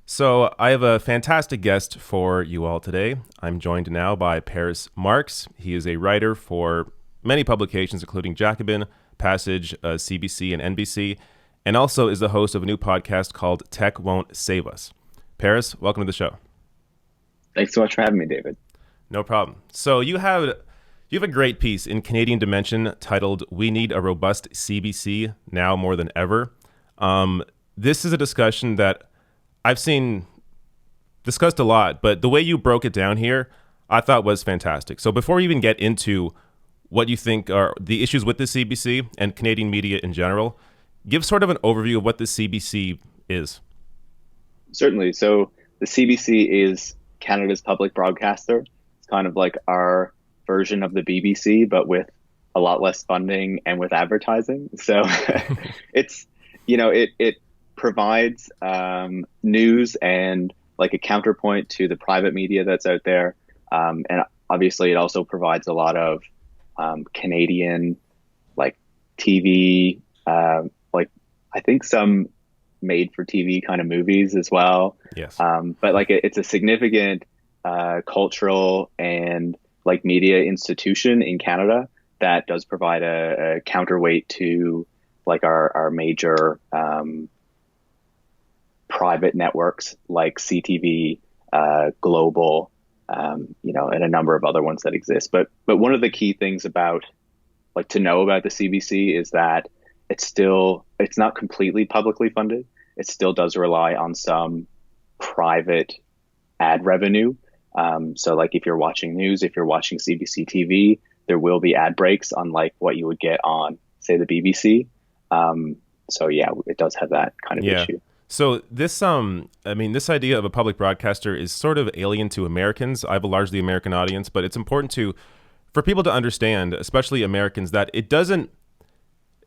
So I have a fantastic guest for you all today. I'm joined now by Paris Marx. He is a writer for many publications, including Jacobin, Passage, CBC, and NBC, and also is the host of a new podcast called Tech Won't Save Us. Paris, welcome to the show. Thanks so much for having me, David. No problem. So you have a great piece in Canadian Dimension titled "We Need a Robust CBC Now More Than Ever." This is a discussion that I've seen discussed a lot, but the way you broke it down here, I thought was fantastic. So before we even get into what you think are the issues with the CBC and Canadian media in general, give sort of an overview of what the CBC is. Certainly. So the CBC is Canada's public broadcaster. It's kind of like our version of the BBC, but with a lot less funding and with advertising. So it's, it provides news and like a counterpoint to the private media that's out there. And obviously it also provides a lot of Canadian like TV, like I think some made for TV kind of movies as well. Yes. But like it's a significant cultural and like media institution in Canada that does provide a counterweight to like our major private networks like CTV, Global, and a number of other ones that exist. But one of the key things about like to know about the CBC is that it's not completely publicly funded. It still does rely on some private ad revenue. So like if you're watching news, if you're watching CBC TV, there will be ad breaks unlike what you would get on, say, the BBC. So yeah, it does have that kind of issue. So this this idea of a public broadcaster is sort of alien to Americans. I have a largely American audience, but it's important for people to understand, especially Americans, that it doesn't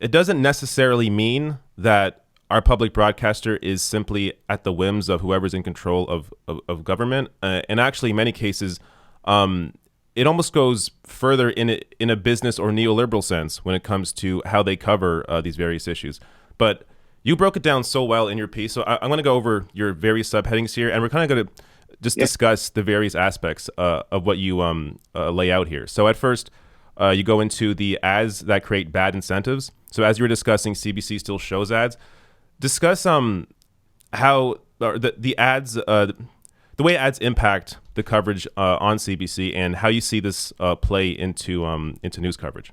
necessarily mean that our public broadcaster is simply at the whims of whoever's in control of government. And actually, in many cases, it almost goes further in a business or neoliberal sense when it comes to how they cover these various issues. But you broke it down so well in your piece. So I'm going to go over your various subheadings here, and we're kind of going to just discuss the various aspects of what you lay out here. So at first, you go into the ads that create bad incentives. So as you were discussing, CBC still shows ads. Discuss how the ads, the way ads impact the coverage on CBC, and how you see this play into news coverage.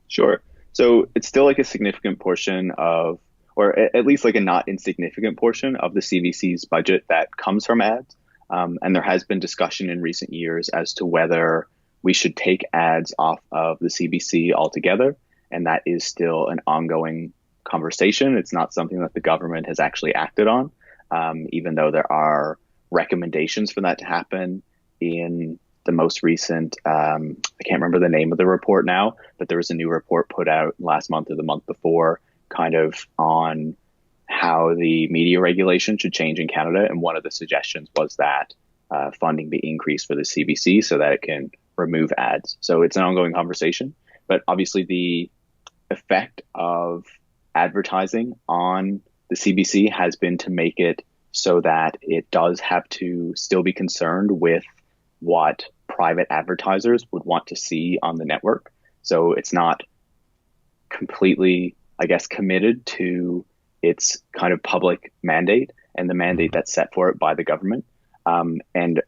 Sure. So it's still like a significant portion of, or at least like a not insignificant portion of the CBC's budget that comes from ads. And there has been discussion in recent years as to whether we should take ads off of the CBC altogether. And that is still an ongoing conversation. It's not something that the government has actually acted on, even though there are recommendations for that to happen in the most recent, I can't remember the name of the report now, but there was a new report put out last month or the month before kind of on how the media regulation should change in Canada. And one of the suggestions was that funding be increased for the CBC so that it can remove ads. So it's an ongoing conversation, but obviously the effect of advertising on the CBC has been to make it so that it does have to still be concerned with what private advertisers would want to see on the network. So it's not completely, I guess, committed to its kind of public mandate and the mandate that's set for it by the government. And,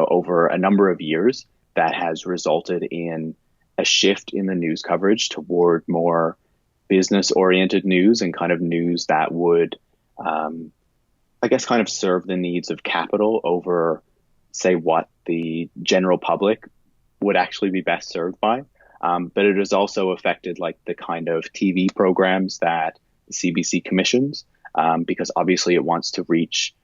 over a number of years, that has resulted in a shift in the news coverage toward more business-oriented news and kind of news that would, I guess, kind of serve the needs of capital over, say, what the general public would actually be best served by. But it has also affected like the kind of TV programs that the CBC commissions, because obviously it wants to reach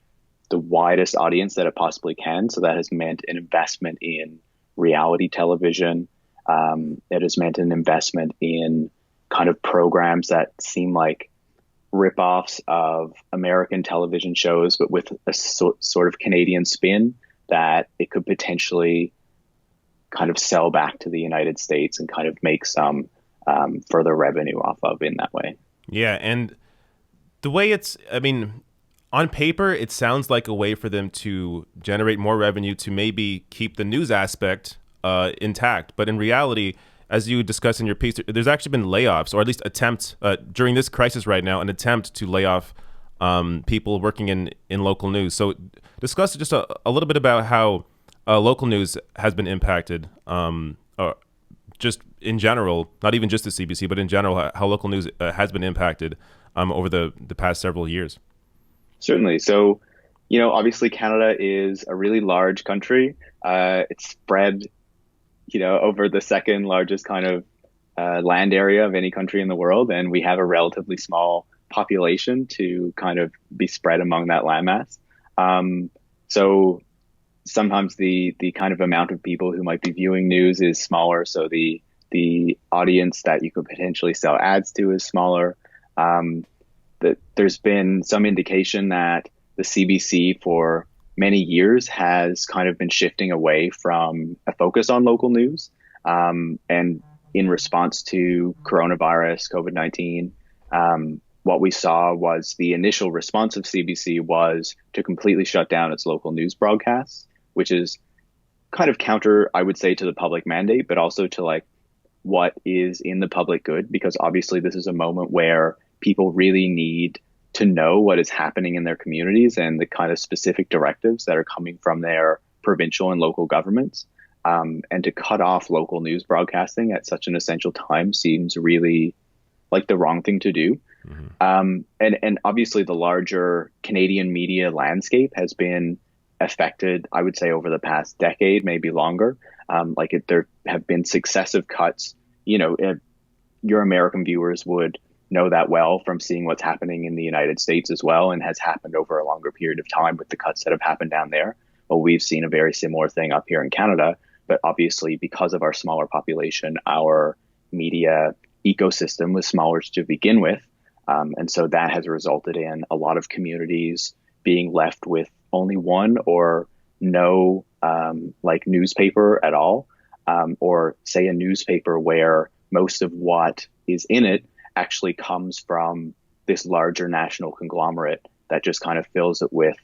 the widest audience that it possibly can. So that has meant an investment in reality television. It has meant an investment in kind of programs that seem like ripoffs of American television shows, but with a sort of Canadian spin that it could potentially kind of sell back to the United States and kind of make some further revenue off of in that way. Yeah, and the way it's, on paper, it sounds like a way for them to generate more revenue to maybe keep the news aspect intact. But in reality, as you discussed in your piece, there's actually been layoffs, or at least attempts during this crisis right now, an attempt to lay off people working in local news. So discuss just a little bit about how local news has been impacted, just in general, not even just the CBC, but in general, how local news has been impacted over the past several years. Certainly. So, obviously Canada is a really large country. It's spread, over the second largest kind of land area of any country in the world. And we have a relatively small population to kind of be spread among that landmass. So sometimes the kind of amount of people who might be viewing news is smaller. So the audience that you could potentially sell ads to is smaller. That there's been some indication that the CBC for many years has kind of been shifting away from a focus on local news. And in response to coronavirus, COVID-19, what we saw was the initial response of CBC was to completely shut down its local news broadcasts, which is kind of counter, I would say, to the public mandate, but also to like what is in the public good, because obviously this is a moment where people really need to know what is happening in their communities and the kind of specific directives that are coming from their provincial and local governments. And to cut off local news broadcasting at such an essential time seems really like the wrong thing to do. Mm-hmm. And obviously the larger Canadian media landscape has been affected, I would say, over the past decade, maybe longer. There have been successive cuts. Your American viewers would know that well from seeing what's happening in the United States as well, and has happened over a longer period of time with the cuts that have happened down there. Well, we've seen a very similar thing up here in Canada, but obviously because of our smaller population, our media ecosystem was smaller to begin with. And so that has resulted in a lot of communities being left with only one or no newspaper at all, or say a newspaper where most of what is in it actually comes from this larger national conglomerate that just kind of fills it with,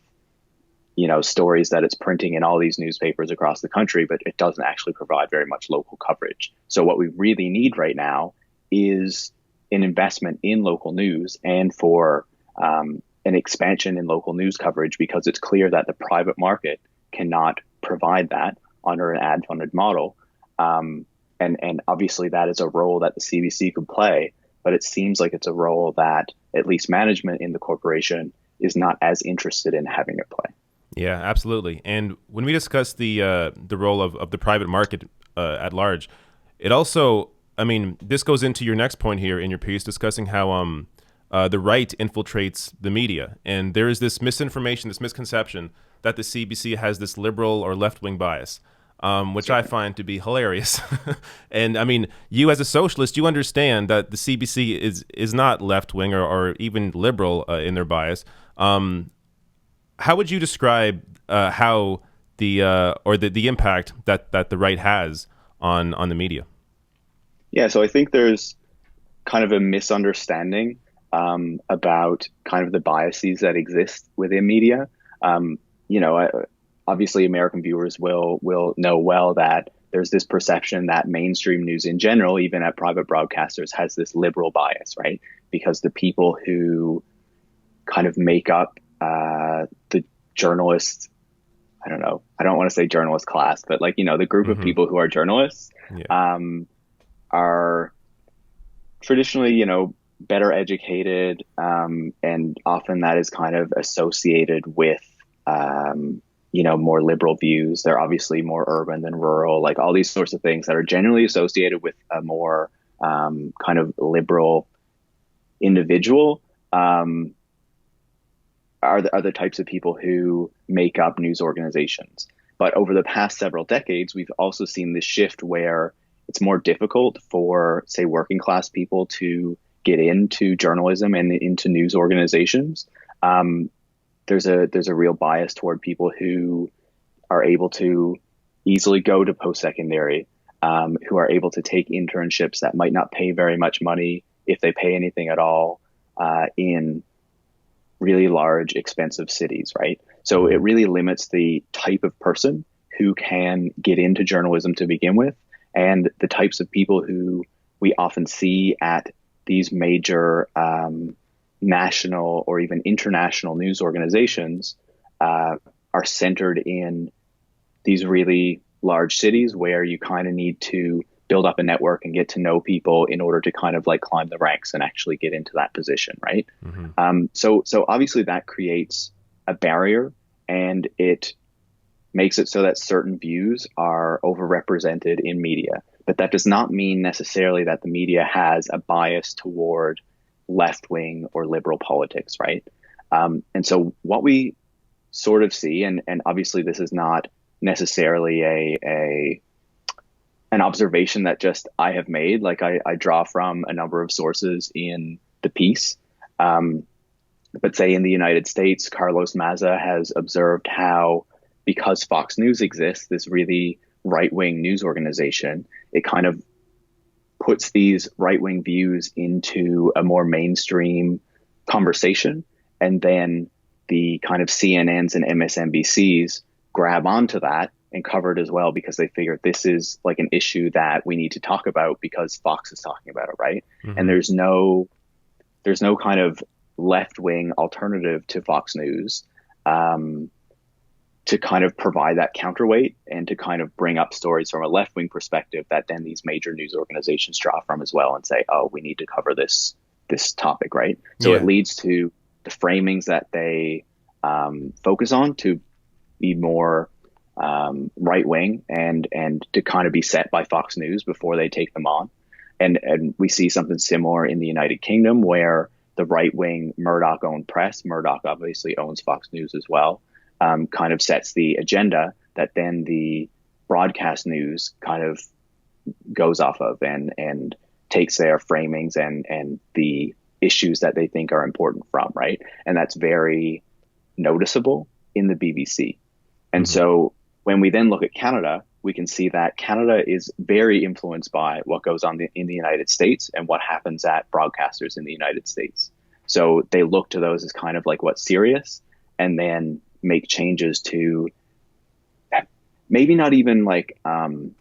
stories that it's printing in all these newspapers across the country, but it doesn't actually provide very much local coverage. So what we really need right now is an investment in local news and for an expansion in local news coverage, because it's clear that the private market cannot provide that under an ad-funded model. And obviously that is a role that the CBC could play, but it seems like it's a role that at least management in the corporation is not as interested in having it play. Yeah, absolutely. And when we discuss the role of the private market at large, it also, this goes into your next point here in your piece, discussing how the right infiltrates the media. And there is this misinformation, this misconception that the CBC has this liberal or left-wing bias, which I find to be hilarious. And you as a socialist, you understand that the CBC is not left-wing or even liberal in their bias. How would you describe how the impact that the right has on the media? Yeah, so I think there's kind of a misunderstanding about kind of the biases that exist within media. Obviously American viewers will know well that there's this perception that mainstream news in general, even at private broadcasters, has this liberal bias, right? Because the people who kind of make up the journalists, I don't want to say journalist class, but the group of people who are journalists, are traditionally, better educated, and often that is kind of associated with, more liberal views. They're obviously more urban than rural, like all these sorts of things that are generally associated with a more kind of liberal individual are the types of people who make up news organizations. But over the past several decades, we've also seen this shift where it's more difficult for, say, working class people to get into journalism and into news organizations. There's a real bias toward people who are able to easily go to post-secondary, who are able to take internships that might not pay very much money, if they pay anything at all, in really large, expensive cities, right? So it really limits the type of person who can get into journalism to begin with, and the types of people who we often see at these major national or even international news organizations are centered in these really large cities where you kind of need to build up a network and get to know people in order to kind of like climb the ranks and actually get into that position, right? So obviously that creates a barrier, and it makes it so that certain views are overrepresented in media. But that does not mean necessarily that the media has a bias toward left-wing or liberal politics, right? And so what we sort of see, and obviously this is not necessarily an observation that just I have made, like I draw from a number of sources in the piece. But say in the United States, Carlos Maza has observed how, because Fox News exists, this really right-wing news organization, it kind of puts these right-wing views into a more mainstream conversation. And then the kind of CNNs and MSNBCs grab onto that and cover it as well, because they figure this is like an issue that we need to talk about because Fox is talking about it, right? And there's no kind of left-wing alternative to Fox News to kind of provide that counterweight and to kind of bring up stories from a left-wing perspective that then these major news organizations draw from as well and say, oh, we need to cover this topic, right? So it leads to the framings that they focus on to be more right-wing and to kind of be set by Fox News before they take them on. And we see something similar in the United Kingdom, where the right-wing Murdoch-owned press, Murdoch obviously owns Fox News as well, kind of sets the agenda that then the broadcast news kind of goes off of and takes their framings and the issues that they think are important from, right? And that's very noticeable in the BBC. And so when we then look at Canada, we can see that Canada is very influenced by what goes on in the United States and what happens at broadcasters in the United States. So they look to those as kind of like what's serious, and then make changes to maybe not even like on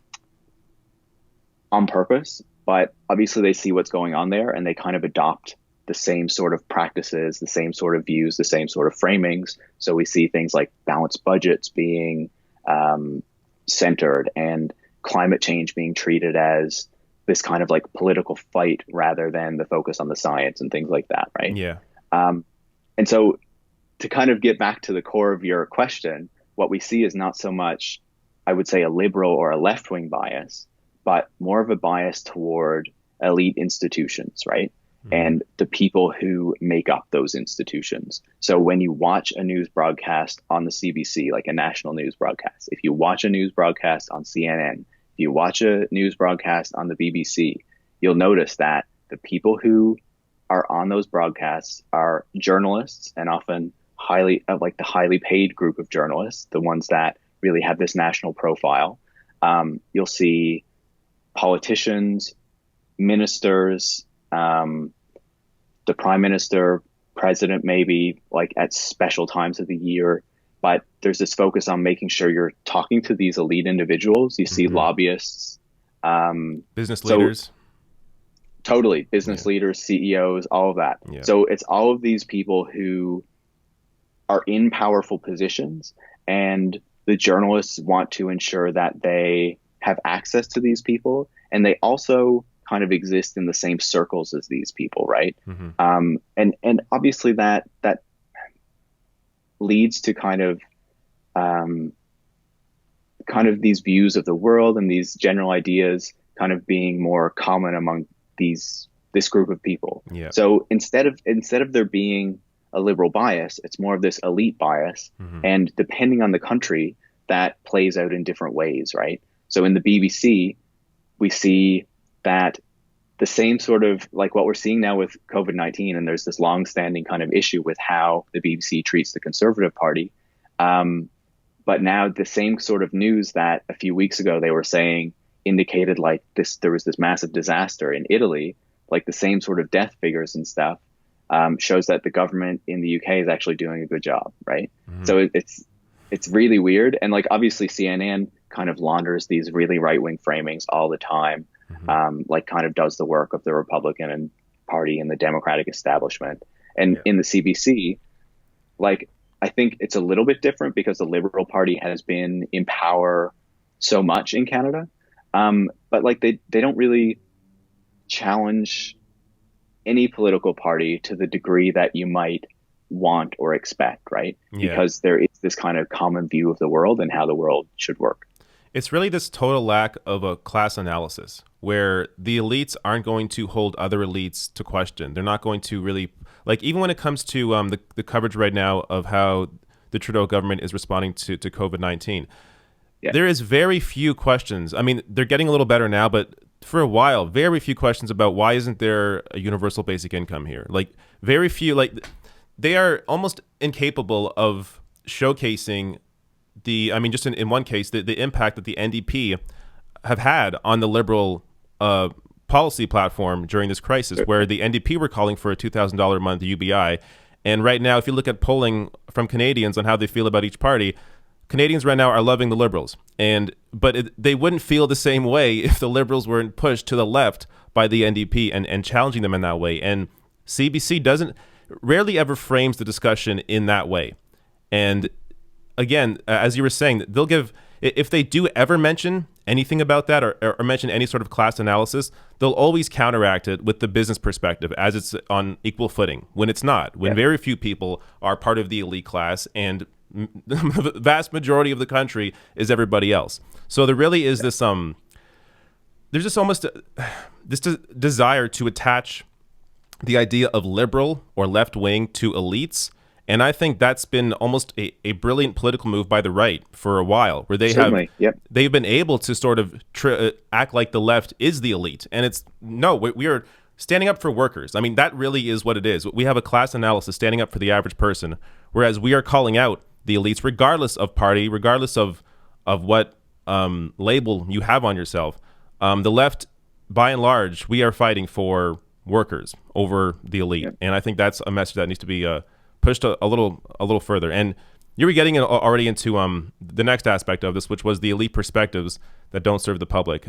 purpose, but obviously they see what's going on there and they kind of adopt the same sort of practices, the same sort of views, the same sort of framings. So we see things like balanced budgets being centered, and climate change being treated as this kind of like political fight rather than the focus on the science and things like that, right? Yeah. And so to kind of get back to the core of your question, what we see is not so much, I would say, a liberal or a left-wing bias, but more of a bias toward elite institutions, right? And the people who make up those institutions. So when you watch a news broadcast on the CBC, like a national news broadcast, if you watch a news broadcast on CNN, if you watch a news broadcast on the BBC, you'll notice that the people who are on those broadcasts are journalists, and often the highly paid group of journalists, the ones that really have this national profile. You'll see politicians, ministers, the prime minister, president, maybe like at special times of the year. But there's this focus on making sure you're talking to these elite individuals. You see lobbyists, business leaders. Totally. Business leaders, CEOs, all of that. Yeah. So it's all of these people who are in powerful positions, and the journalists want to ensure that they have access to these people, and they also kind of exist in the same circles as these people, right? And obviously that leads to kind of these views of the world and these general ideas kind of being more common among this group of people. Yeah. So instead of there being a liberal bias, it's more of this elite bias, and depending on the country, that plays out in different ways, right? So in the BBC, we see that the same sort of like what we're seeing now with COVID-19, and there's this long-standing kind of issue with how the BBC treats the Conservative Party. But now the same sort of news that a few weeks ago they were saying indicated like there was this massive disaster in Italy, like the same sort of death figures and stuff. shows that the government in the UK is actually doing a good job, right? Hmm. So it's really weird, and like obviously CNN kind of launders these really right wing framings all the time, Hmm. like kind of does the work of the Republican Party and the Democratic establishment, and Yeah. in the CBC, like I think it's a little bit different because the Liberal Party has been in power so much in Canada, but like they don't really challenge any political party to the degree that you might want or expect, right? Yeah. Because there is this kind of common view of the world and how the world should work. It's really this total lack of a class analysis where the elites aren't going to hold other elites to question. They're not going to really, like, even when it comes to the coverage right now of how the Trudeau government is responding to COVID 19, Yeah, there is very few questions. I mean, they're getting a little better now, but for a while, very few questions about why isn't there a universal basic income here? Like, very few, like, they are almost incapable of showcasing I mean, just in one case, the impact that the NDP have had on the Liberal policy platform during this crisis, where the NDP were calling for a $2,000 a month UBI. And right now, if you look at polling from Canadians on how they feel about each party, Canadians right now are loving the Liberals. They wouldn't feel the same way if the Liberals weren't pushed to the left by the NDP and challenging them in that way. And CBC doesn't rarely ever frames the discussion in that way. And again, as you were saying, they'll give, if they do ever mention anything about that, or mention any sort of class analysis, they'll always counteract it with the business perspective as it's on equal footing when it's not, when yeah, very few people are part of the elite class and the vast majority of the country is everybody else. So there really is this there's just almost this desire to attach the idea of liberal or left wing to elites. And I think that's been almost a brilliant political move by the right for a while, where certainly. Yep. they've been able to sort of act like the left is the elite. And it's no, we are standing up for workers. I mean, that really is what it is. We have a class analysis standing up for the average person, whereas we are calling out the elites, regardless of party, regardless of what label you have on yourself. The left, by and large, we are fighting for workers over the elite, Yep. and I think that's a message that needs to be pushed a little further. And you were getting already into the next aspect of this, which was the elite perspectives that don't serve the public.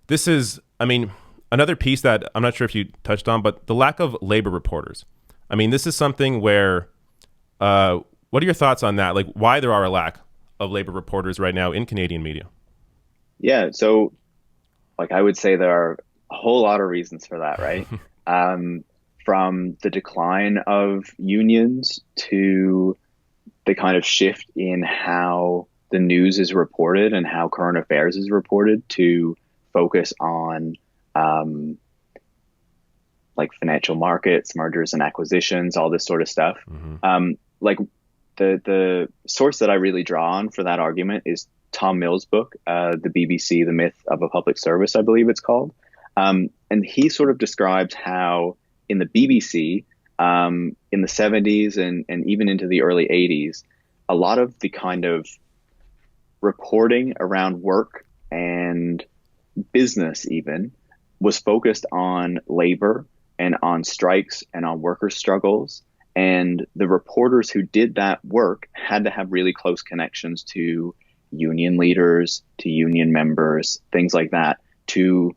This is, I mean, another piece that I'm not sure if you touched on, but the lack of labor reporters. I mean, this is something where, what are your thoughts on that? Like, why there are a lack of labor reporters right now in Canadian media? Yeah. So, like, I would say there are a whole lot of reasons for that, right? From the decline of unions to the kind of shift in how the news is reported and how current affairs is reported to focus on like financial markets, mergers and acquisitions, all this sort of stuff. Mm-hmm. Like the source that I really draw on for that argument is Tom Mill's book, the BBC, The Myth of a Public Service, I believe it's called. And he sort of describes how in the BBC, in the 70s and even into the early 80s, a lot of the kind of reporting around work and business even was focused on labor and on strikes and on worker struggles. And the reporters who did that work had to have really close connections to union leaders, to union members, things like that, to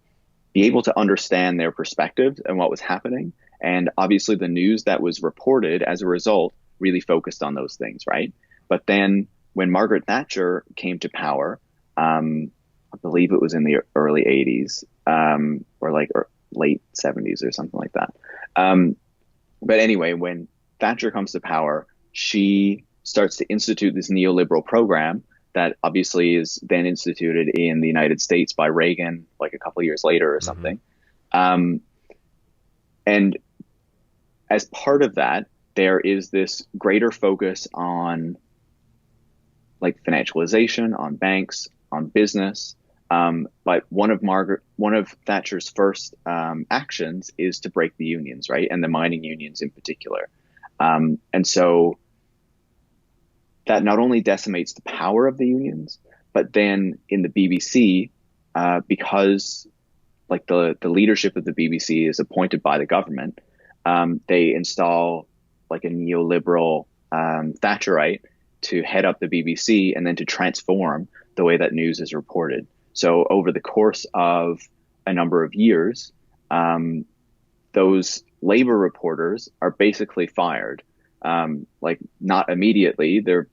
be able to understand their perspective and what was happening. And obviously the news that was reported as a result really focused on those things, right? But then when Margaret Thatcher came to power, I believe it was in the early 80s, or late 70s or something like that. But anyway, when Thatcher comes to power, she starts to institute this neoliberal program that obviously is then instituted in the United States by Reagan, like a couple of years later or something. And as part of that, there is this greater focus on like financialization, on banks, on business. But one of Thatcher's first actions is to break the unions, right? And the mining unions in particular. And so that not only decimates the power of the unions, but then in the BBC, because like the leadership of the BBC is appointed by the government, They install like a neoliberal Thatcherite to head up the BBC and then to transform the way that news is reported. So over the course of a number of years, those labor reporters are basically fired. Like not immediately, their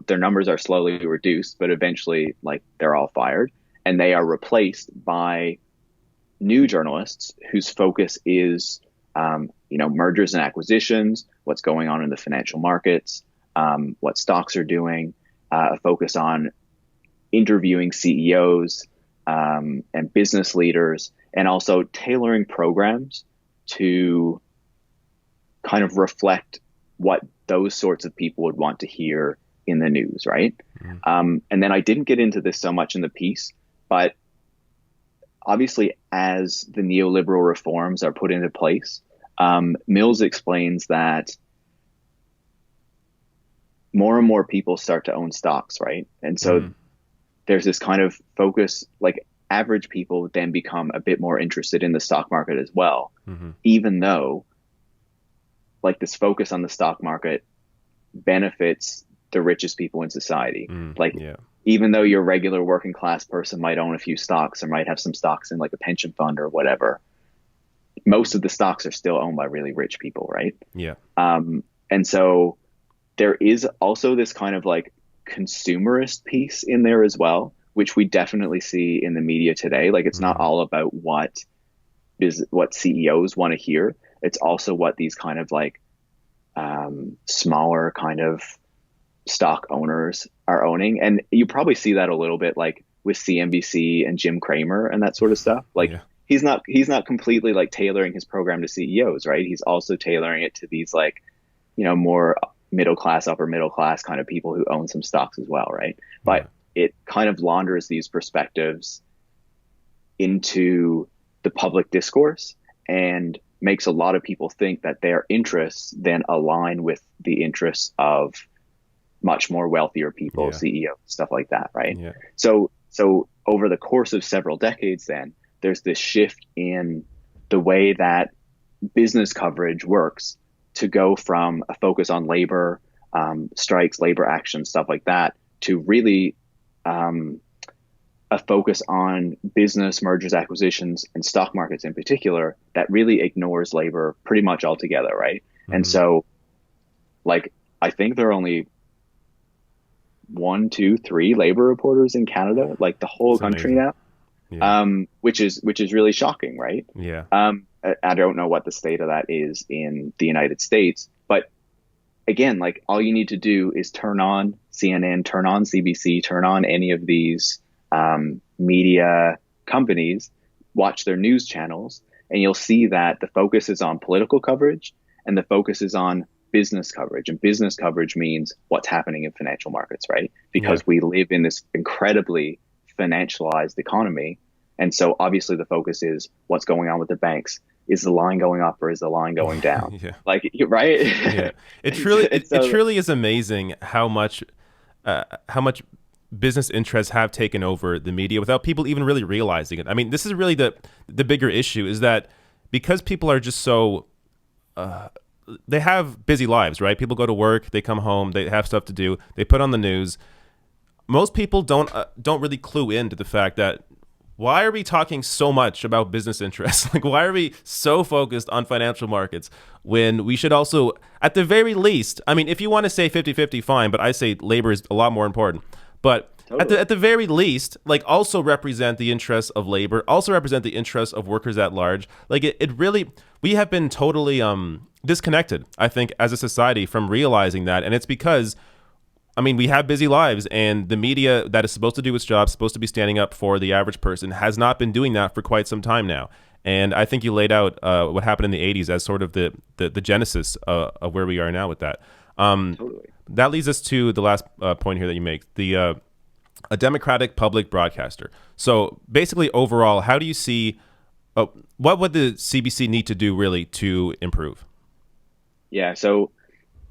numbers are slowly reduced, but eventually like they're all fired and they are replaced by new journalists whose focus is, mergers and acquisitions, what's going on in the financial markets, what stocks are doing, a focus on interviewing CEOs and business leaders, and also tailoring programs to kind of reflect what those sorts of people would want to hear in the news, right? And then I didn't get into this so much in the piece, but obviously as the neoliberal reforms are put into place, Mills explains that more and more people start to own stocks, right? And so there's this kind of focus, like average people then become a bit more interested in the stock market as well, even though like this focus on the stock market benefits the richest people in society. Even though your regular working class person might own a few stocks or might have some stocks in like a pension fund or whatever, most of the stocks are still owned by really rich people, right? And so there is also this kind of like consumerist piece in there as well, which we definitely see in the media today. Like it's not all about what CEOs want to hear. It's also what these kind of like smaller kind of stock owners are owning. And you probably see that a little bit like with CNBC and Jim Cramer and that sort of stuff. Like he's not completely like tailoring his program to CEOs, right? He's also tailoring it to these like, more middle class, upper middle class kind of people who own some stocks as well, right? But it kind of launders these perspectives into the public discourse and makes a lot of people think that their interests then align with the interests of much more wealthier people, CEOs, stuff like that, right? So over the course of several decades then, there's this shift in the way that business coverage works to go from a focus on labor, strikes, labor action, stuff like that, to really a focus on business, mergers, acquisitions, and stock markets in particular that really ignores labor pretty much altogether, right? And so, like, I think there are only 1, 2, 3 labor reporters in Canada, like the whole That's country amazing. now, which is really shocking, right? I don't know what the state of that is in the United States, but again, like all you need to do is turn on CNN, turn on CBC, turn on any of these media companies, watch their news channels, and you'll see that the focus is on political coverage and the focus is on business coverage. And business coverage means what's happening in financial markets, right? Because we live in this incredibly financialized economy. And so obviously the focus is what's going on with the banks. Is the line going up or is the line going down? Like, right? It truly is amazing how much business interests have taken over the media without people even really realizing it. I mean, this is really the bigger issue, is that because people are just so they have busy lives, right? People go to work, they come home, they have stuff to do, they put on the news. Most people don't really clue into the fact that, why are we talking so much about business interests? Like, why are we so focused on financial markets when we should also, at the very least, I mean, if you want to say 50-50, fine, but I say labor is a lot more important. But at the very least, like, also represent the interests of labor, also represent the interests of workers at large. Like, it really, we have been totally disconnected, I think, as a society from realizing that. And it's because, I mean, we have busy lives, and the media that is supposed to do its job, supposed to be standing up for the average person, has not been doing that for quite some time now. And I think you laid out what happened in the 80s as sort of the genesis of where we are now with that. That leads us to the last point here that you make, a democratic public broadcaster. So basically, overall, how do you see, what would the CBC need to do really to improve? Yeah, so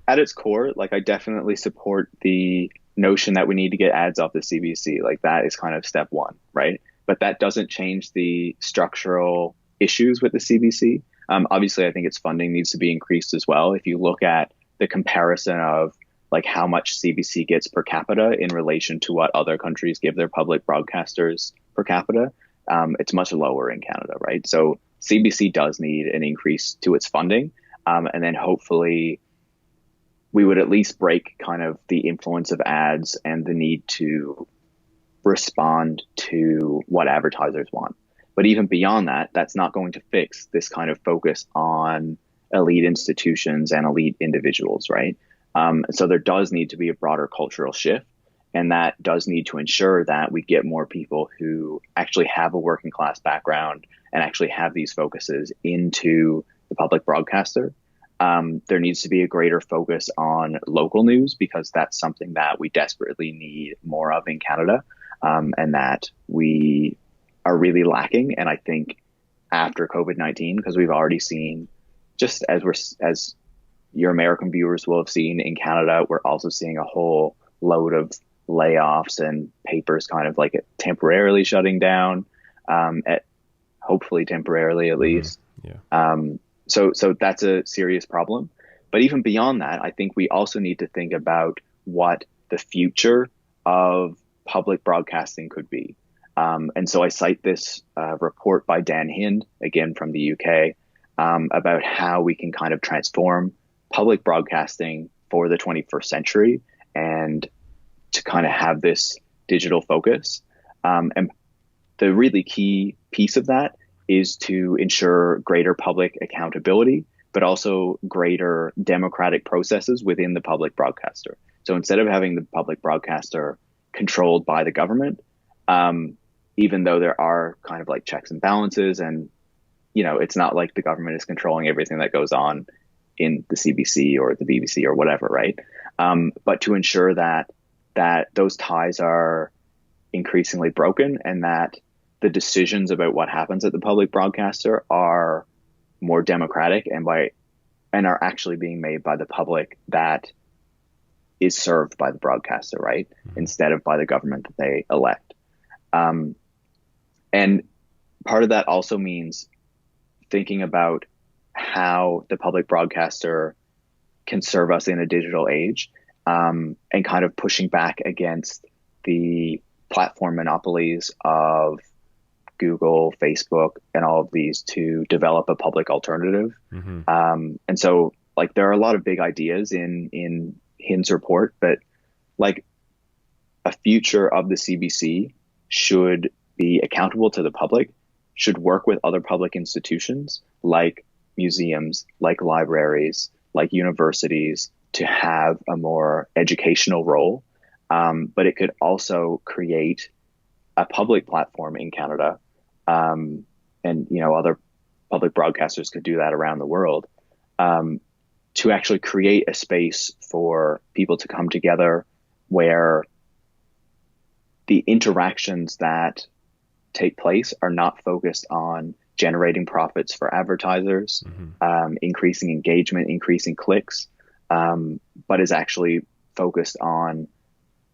at its core, like, I definitely support the notion that we need to get ads off the CBC. Like, that is kind of step one, right? But that doesn't change the structural issues with the CBC. Obviously, I think its funding needs to be increased as well. If you look at the comparison of like how much CBC gets per capita in relation to what other countries give their public broadcasters per capita, it's much lower in Canada, right? So CBC does need an increase to its funding, and then hopefully we would at least break kind of the influence of ads and the need to respond to what advertisers want. But even beyond that, that's not going to fix this kind of focus on elite institutions and elite individuals, right? So there does need to be a broader cultural shift, and that does need to ensure that we get more people who actually have a working class background and actually have these focuses into the public broadcaster. There needs to be a greater focus on local news, because that's something that we desperately need more of in Canada, and that we are really lacking. And I think after COVID-19, because we've already seen, just as your American viewers will have seen in Canada, we're also seeing a whole load of layoffs and papers kind of like temporarily shutting down, hopefully temporarily at least. So that's a serious problem. But even beyond that, I think we also need to think about what the future of public broadcasting could be. And so I cite this report by Dan Hind, again from the UK, about how we can kind of transform public broadcasting for the 21st century and to kind of have this digital focus. And the really key piece of that is to ensure greater public accountability, but also greater democratic processes within the public broadcaster. So instead of having the public broadcaster controlled by the government, even though there are kind of like checks and balances, and it's not like the government is controlling everything that goes on in the CBC or the BBC or whatever, right? But to ensure that those ties are increasingly broken, and that the decisions about what happens at the public broadcaster are more democratic and are actually being made by the public that is served by the broadcaster, right? Instead of by the government that they elect. And part of that also means thinking about how the public broadcaster can serve us in a digital age, and kind of pushing back against the platform monopolies of Google, Facebook, and all of these to develop a public alternative. And so like there are a lot of big ideas in Hind's report, but like a future of the CBC should be accountable to the public, should work with other public institutions like museums, like libraries, like universities, to have a more educational role. But it could also create a public platform in Canada. And, other public broadcasters could do that around the world, to actually create a space for people to come together where the interactions that take place are not focused on generating profits for advertisers, increasing engagement, increasing clicks, but is actually focused on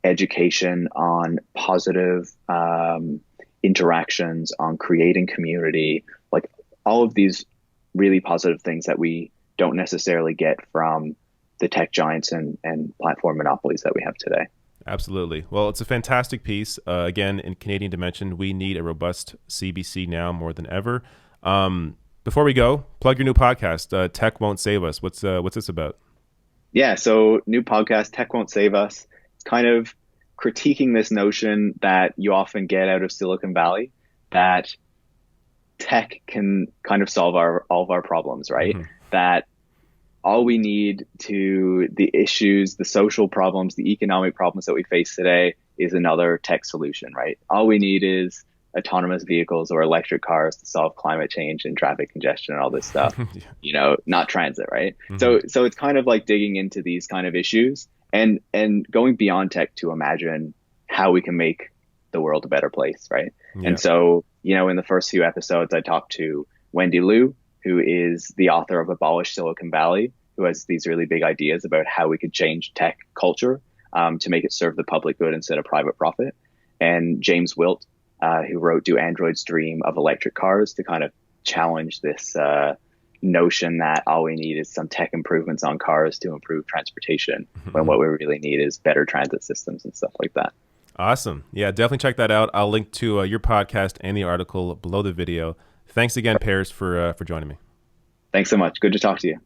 education, on positive interactions, on creating community, like all of these really positive things that we don't necessarily get from the tech giants and platform monopolies that we have today. Absolutely. Well, it's a fantastic piece. Again, in Canadian dimension, we need a robust CBC now more than ever. Before we go, plug your new podcast, Tech Won't Save Us. What's this about? Yeah, so new podcast, Tech Won't Save Us. It's kind of critiquing this notion that you often get out of Silicon Valley, that tech can kind of solve all of our problems, right? That all we need to the issues, the social problems, the economic problems that we face today is another tech solution, right? All we need is autonomous vehicles or electric cars to solve climate change and traffic congestion and all this stuff, not transit, right? So it's kind of like digging into these kind of issues and going beyond tech to imagine how we can make the world a better place, right? Yeah. And so, in the first few episodes, I talked to Wendy Liu, who is the author of Abolish Silicon Valley, who has these really big ideas about how we could change tech culture to make it serve the public good instead of private profit. And James Wilt, who wrote Do Androids Dream of Electric Cars, to kind of challenge this, notion that all we need is some tech improvements on cars to improve transportation, when what we really need is better transit systems and stuff like that. Awesome. Yeah, definitely check that out. I'll link to your podcast and the article below the video. Thanks again, Paris, for joining me. Thanks so much. Good to talk to you.